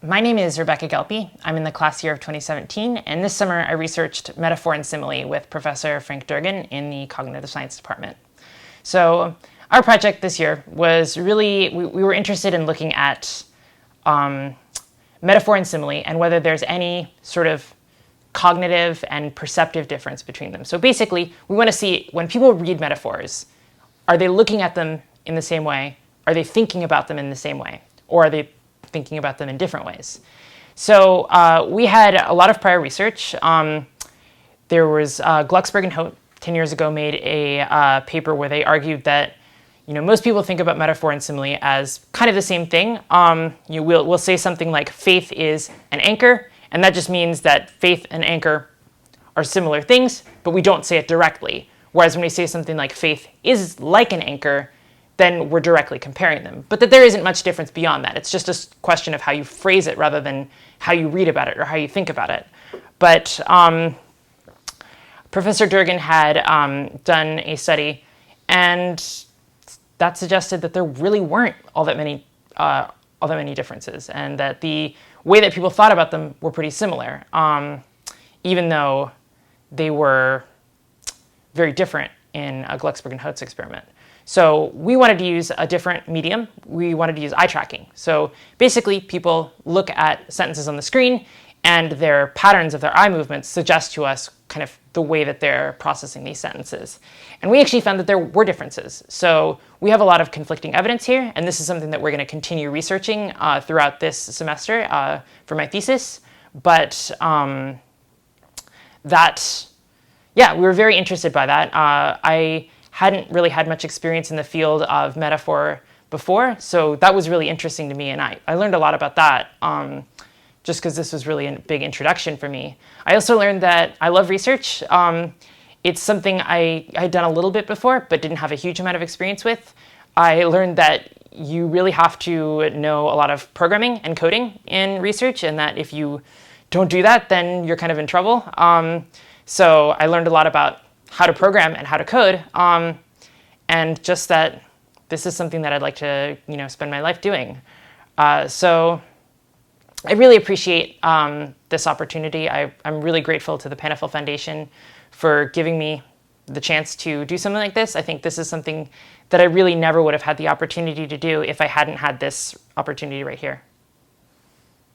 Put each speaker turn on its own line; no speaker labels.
My name is Rebekah Gelpi. I'm in the class year of 2017, and this summer I researched metaphor and simile with Professor Frank Durgan in the Cognitive Science Department. So our project this year was really, we were interested in looking at metaphor and simile and whether there's any sort of cognitive and perceptive difference between them. So basically, we want to see when people read metaphors, are they looking at them in the same way? Are they thinking about them in the same way? Or are they thinking about them in different ways? So we had a lot of prior research. There was Glucksberg and Holt 10 years ago made a paper where they argued that most people think about metaphor and simile as kind of the same thing. We'll say something like faith is an anchor, and that just means that faith and anchor are similar things, but we don't say it directly. Whereas when we say something like faith is like an anchor, then we're directly comparing them. But that there isn't much difference beyond that. It's just a question of how you phrase it rather than how you read about it or how you think about it. But Professor Durgan had done a study, and that suggested that there really weren't all that many differences, and that the way that people thought about them were pretty similar, even though they were very different in a Glucksberg and Holt's experiment. So we wanted to use a different medium. We wanted to use eye tracking. So basically, people look at sentences on the screen, and their patterns of their eye movements suggest to us kind of the way that they're processing these sentences. And we actually found that there were differences. So we have a lot of conflicting evidence here, and this is something that we're going to continue researching throughout this semester for my thesis. But we were very interested by that. I hadn't really had much experience in the field of metaphor before, so that was really interesting to me, and I learned a lot about that just because this was really a big introduction for me. I also learned that I love research. It's something I had done a little bit before, but didn't have a huge amount of experience with. I learned that you really have to know a lot of programming and coding in research, and that if you don't do that, then you're kind of in trouble. So I learned a lot about how to program and how to code, and just that this is something that I'd like to spend my life doing. So I really appreciate this opportunity. I'm really grateful to the Panafil Foundation for giving me the chance to do something like this. I think this is something that I really never would have had the opportunity to do if I hadn't had this opportunity right here.